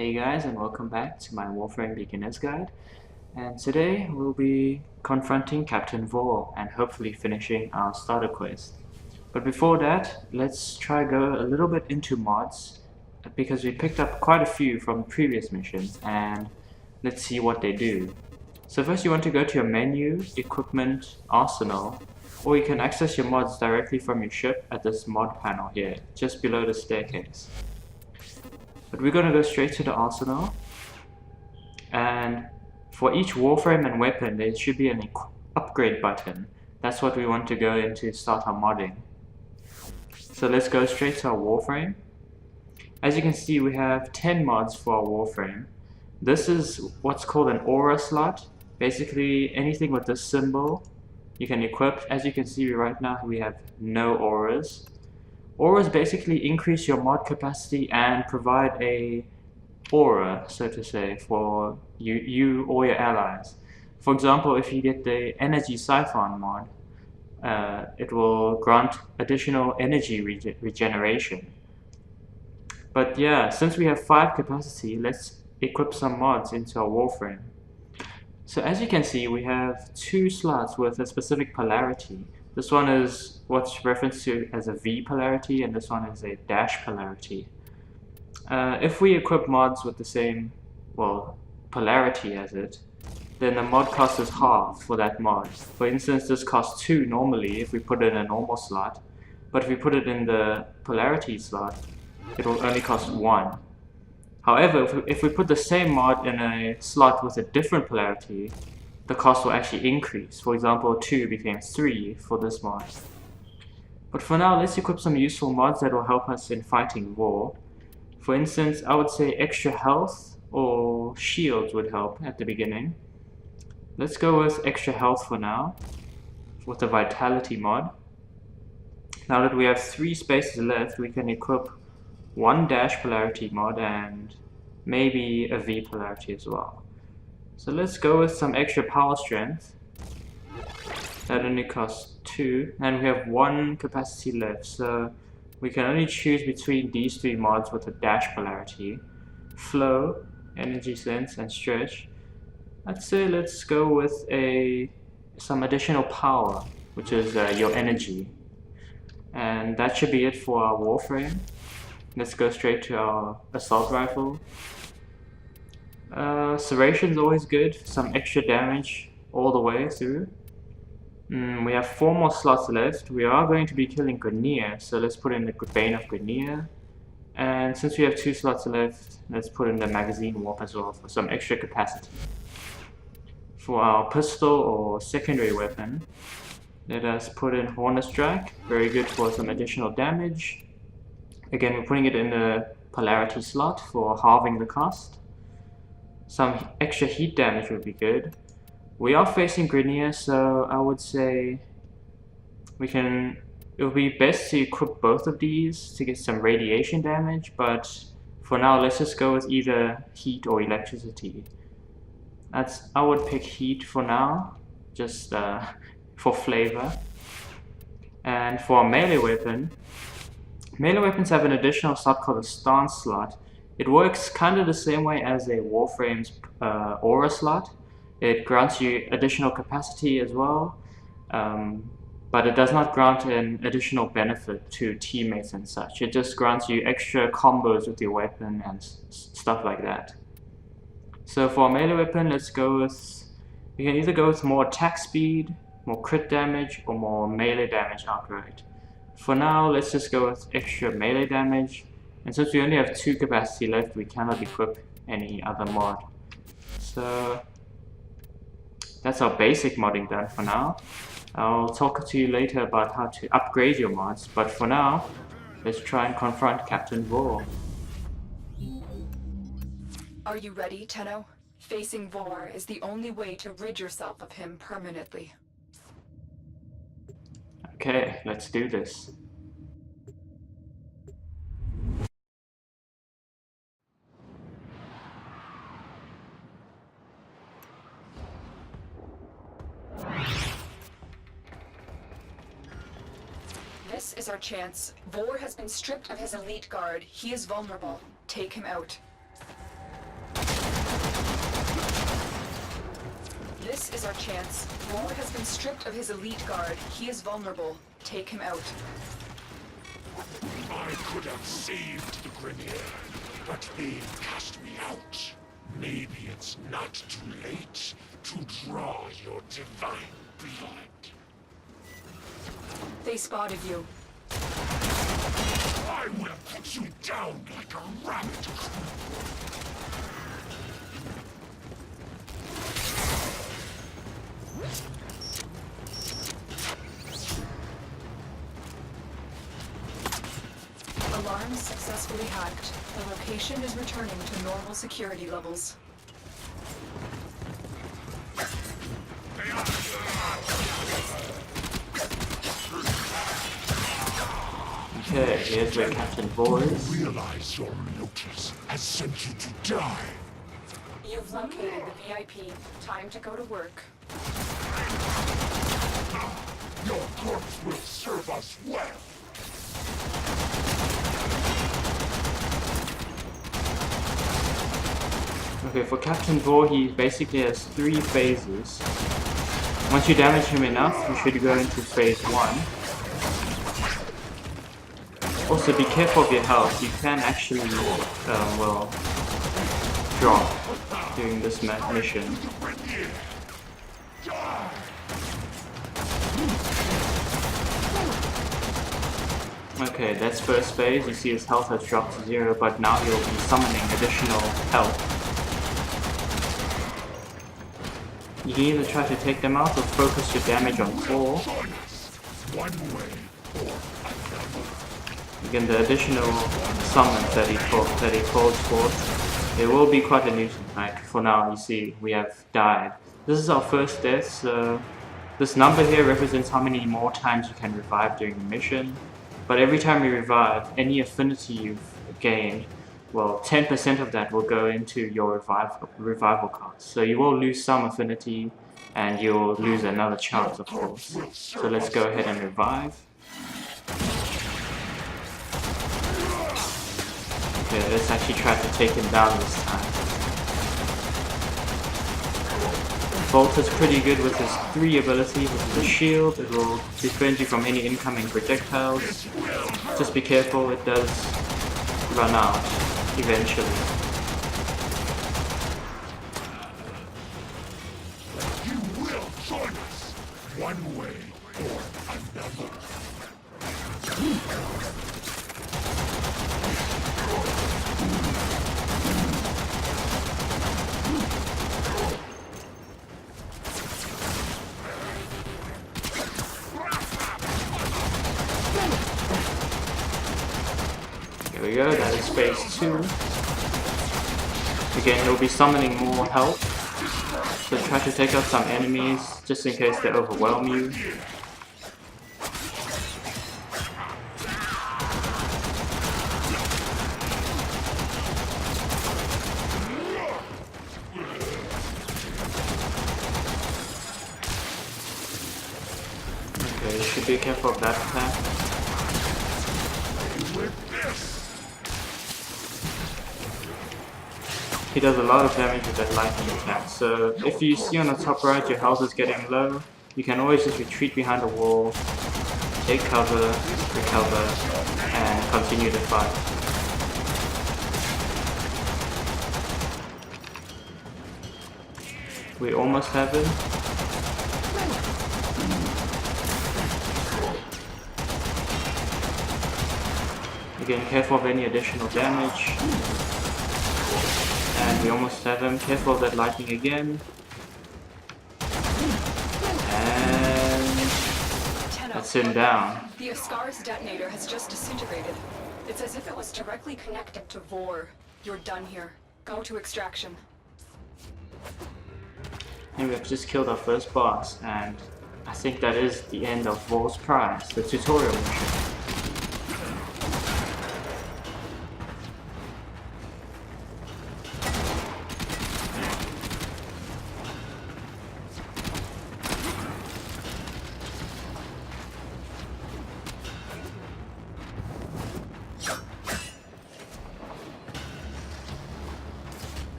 Hey guys, and welcome back to my Warframe Beginner's Guide. And today we'll be confronting Captain Vor and hopefully finishing our starter quest. But before that, let's try go a little bit into mods because we picked up quite a few from previous missions and let's see what they do. So first you want to go to your menu, equipment, arsenal, or you can access your mods directly from your ship at this mod panel here, just below the staircase. But we're going to go straight to the arsenal, and for each warframe and weapon there should be an upgrade button. That's what we want to go in to start our modding. So let's go straight to our warframe. As you can see, we have 10 mods for our warframe. This is what's called an aura slot. Basically anything with this symbol you can equip. As you can see right now we have no auras. Auras basically increase your mod capacity and provide a aura, so to say, for you or your allies. For example, if you get the energy siphon mod, it will grant additional energy regeneration. But yeah, since we have 5 capacity, let's equip some mods into our warframe. So as you can see, we have 2 slots with a specific polarity. This one is what's referenced to as a V polarity, and this one is a dash polarity. If we equip mods with the same, polarity as it, then the mod cost is half for that mod. For instance, this costs 2 normally if we put it in a normal slot, but if we put it in the polarity slot, it will only cost 1. However, if we put the same mod in a slot with a different polarity, the cost will actually increase. For example, 2 became 3 for this mod. But for now, let's equip some useful mods that will help us in fighting Vor. For instance, I would say extra health or shields would help at the beginning. Let's go with extra health for now, with the vitality mod. Now that we have 3 spaces left, we can equip 1 dash polarity mod and maybe a V polarity as well. So let's go with some extra power strength. That only costs 2, and we have 1 capacity left, so we can only choose between these 3 mods with a dash polarity: flow, energy sense, and stretch. I'd say let's go with some additional power, which is your energy. And that should be it for our warframe. Let's go straight to our assault rifle. Serration's always good, some extra damage all the way through. We have 4 more slots left. We are going to be killing Grineer, so let's put in the Bane of Grineer. And since we have 2 slots left, let's put in the magazine warp as well for some extra capacity. For our pistol or secondary weapon, let us put in Hornet Strike, very good for some additional damage. Again, we're putting it in the polarity slot for halving the cost. Some extra heat damage would be good. We are facing Grineer, so I would say it would be best to equip both of these to get some radiation damage, but for now let's just go with either heat or electricity. I would pick heat for now, just for flavor. And for a melee weapon, melee weapons have an additional slot called a stance slot. It works kind of the same way as a Warframe's aura slot. It grants you additional capacity as well, but it does not grant an additional benefit to teammates and such. It just grants you extra combos with your weapon and stuff like that. So for a melee weapon, let's go with, you can either go with more attack speed, more crit damage, or more melee damage outright. For now, let's just go with extra melee damage, and since we only have 2 capacity left, we cannot equip any other mod. So that's our basic modding done for now. I'll talk to you later about how to upgrade your mods, but for now, let's try and confront Captain Vor. Are you ready, Tenno? Facing Vor is the only way to rid yourself of him permanently. Okay, let's do this. This is our chance. Vor has been stripped of his elite guard. He is vulnerable. Take him out. This is our chance. Vor has been stripped of his elite guard. He is vulnerable. Take him out. I could have saved the Grenier, but they cast me out. Maybe it's not too late to draw your divine blood. They spotted you. I will put you down like a rabbit. Alarms successfully hacked. The location is returning to normal security levels. Okay, here's where Captain VOR is. Realize your notice has sent you to die. You've located the VIP. Time to go to work. Your corpse will serve us well. Okay, for Captain VOR, he basically has 3 phases. Once you damage him enough, you should go into phase 1. Also, be careful of your health. You can actually, well, drop during this mission. Okay, that's first phase. You see his health has dropped to 0, but now he'll be summoning additional health. You can either try to take them out or focus your damage on 4. Again, the additional summons that he calls for, it will be quite a nuisance. Like, for now, you see, we have died. This is our first death, so this number here represents how many more times you can revive during the mission. But every time you revive, any affinity you've gained, well, 10% of that will go into your revival cost. So you will lose some affinity, and you'll lose another chance, of course. So let's go ahead and revive. Okay, let's actually try to take him down this time. Bolt is pretty good with his 3 abilities, which is a shield. It will defend you from any incoming projectiles. Just be careful, it does run out eventually. You will join us, one way or another. There we go, that is phase 2. Again, he'll be summoning more help. So try to take out some enemies, just in case they overwhelm you. Okay, you should be careful of that attack. He does a lot of damage with that lightning attack, so if you see on the top right your health is getting low, you can always just retreat behind a wall, take cover, recover, and continue the fight. We almost have him. Again, careful of any additional damage. And we almost have him. Careful of that lightning again. And that's him down. The Ascar's detonator has just disintegrated. It's as if it was directly connected to VOR. You're done here. Go to extraction. And we have just killed our first boss, and I think that is the end of VOR'S Prize, the tutorial mission.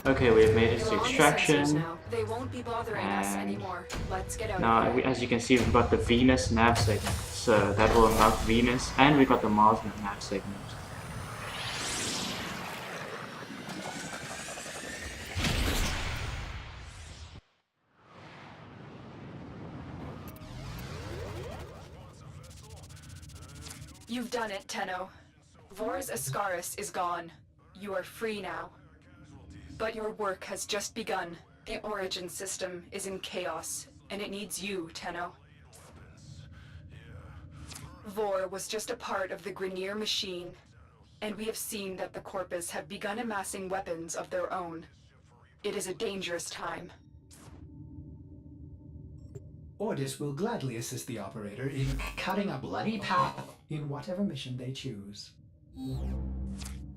Okay, we have made it You're to on the sensors extraction. now. They won't be bothering us And anymore. Let's get out now, of here. as you can see, we've got the Venus nav segment. So that will unlock Venus, and we got the Mars nav segment. You've done it, Tenno. VOR'S Ascaris is gone. You are free now. But your work has just begun. The origin system is in chaos, and it needs you, Tenno. VOR was just a part of the Grineer machine, and we have seen that the Corpus have begun amassing weapons of their own. It is a dangerous time. Ordis will gladly assist the operator in cutting a bloody path in whatever mission they choose.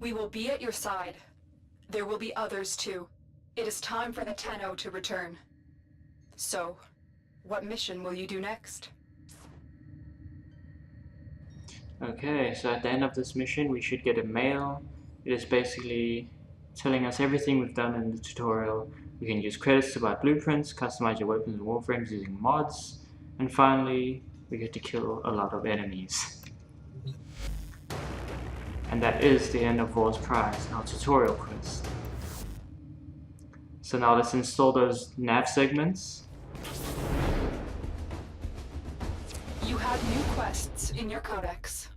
We will be at your side. There will be others too. It is time for the Tenno to return. So, what mission will you do next? Okay, so at the end of this mission, we should get a mail. It is basically telling us everything we've done in the tutorial. We can use credits to buy blueprints, customize your weapons and warframes using mods, and finally, we get to kill a lot of enemies. And that is the end of VOR'S Prize, our tutorial quest. So now let's install those nav segments. You have new quests in your codex.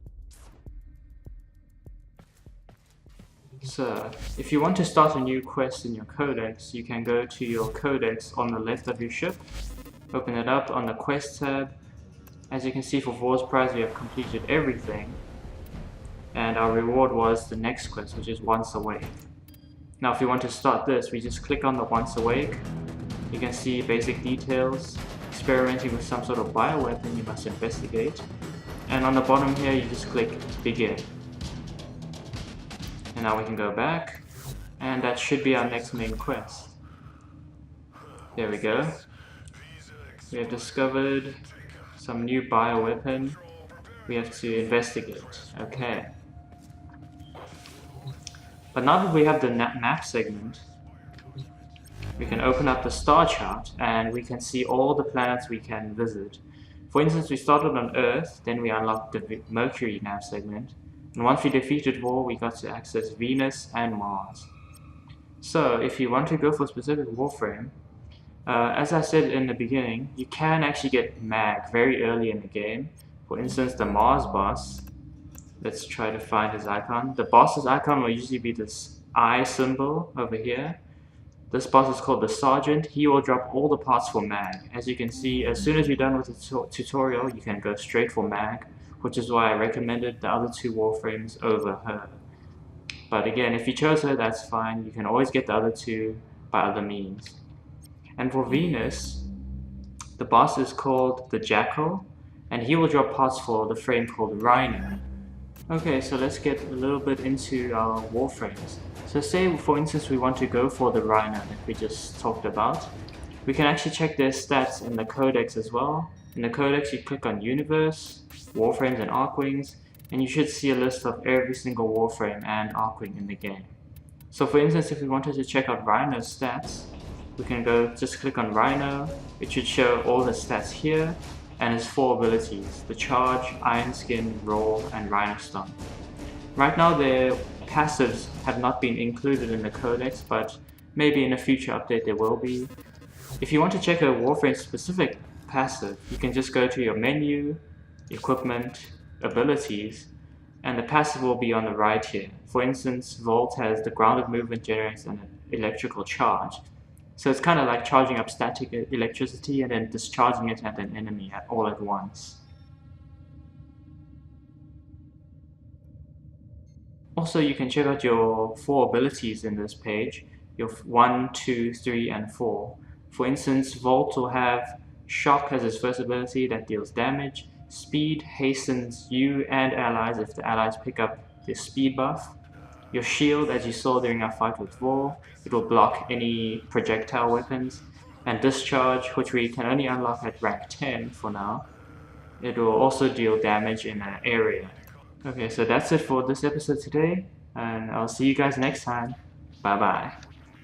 So, if you want to start a new quest in your codex, you can go to your codex on the left of your ship, open it up on the quest tab. As you can see, for VOR'S Prize we have completed everything, and our reward was the next quest, which is Once Awake. Now if you want to start this, we just click on the Once Awake. You can see basic details, experimenting with some sort of bioweapon you must investigate, and on the bottom here you just click Begin. And now we can go back, and that should be our next main quest. There we go. We have discovered some new bioweapon. We have to investigate. Okay. But now that we have the map segment, we can open up the star chart and we can see all the planets we can visit. For instance, we started on Earth, then we unlocked the Mercury nav segment. And once we defeated VOR, we got to access Venus and Mars. So, if you want to go for a specific warframe, as I said in the beginning, you can actually get mag very early in the game. For instance, the Mars boss. Let's try to find his icon. The boss's icon will usually be this eye symbol over here. This boss is called the Sergeant. He will drop all the parts for mag. As you can see, as soon as you're done with the tutorial, you can go straight for mag, which is why I recommended the other two warframes over her. But again, if you chose her, that's fine. You can always get the other two by other means. And for Venus, the boss is called the Jackal, and he will drop parts for the frame called Rhino. Okay, so let's get a little bit into our warframes. So say, for instance, we want to go for the Rhino that we just talked about. We can actually check their stats in the codex as well. In the codex, you click on Universe, Warframes and Arcwings, and you should see a list of every single Warframe and Arcwing in the game. So for instance, if we wanted to check out Rhino's stats, we can go just click on Rhino. It should show all the stats here, and his 4 abilities: the Charge, Iron Skin, Roar, and Rhino Stomp. Right now their passives have not been included in the codex, but maybe in a future update there will be. If you want to check a Warframe specific passive, you can just go to your menu, Equipment, Abilities, and the passive will be on the right here. For instance, Volt has the grounded movement, generates an electrical charge. So it's kind of like charging up static electricity and then discharging it at an enemy all at once. Also, you can check out your 4 abilities in this page, your 1, 2, 3, and 4. For instance, Volt will have Shock as his first ability that deals damage. Speed hastens you and allies if the allies pick up the speed buff. Your shield, as you saw during our fight with VOR, it will block any projectile weapons. And Discharge, which we can only unlock at rank 10 for now, it will also deal damage in an area. Okay, so that's it for this episode today, and I'll see you guys next time. Bye bye.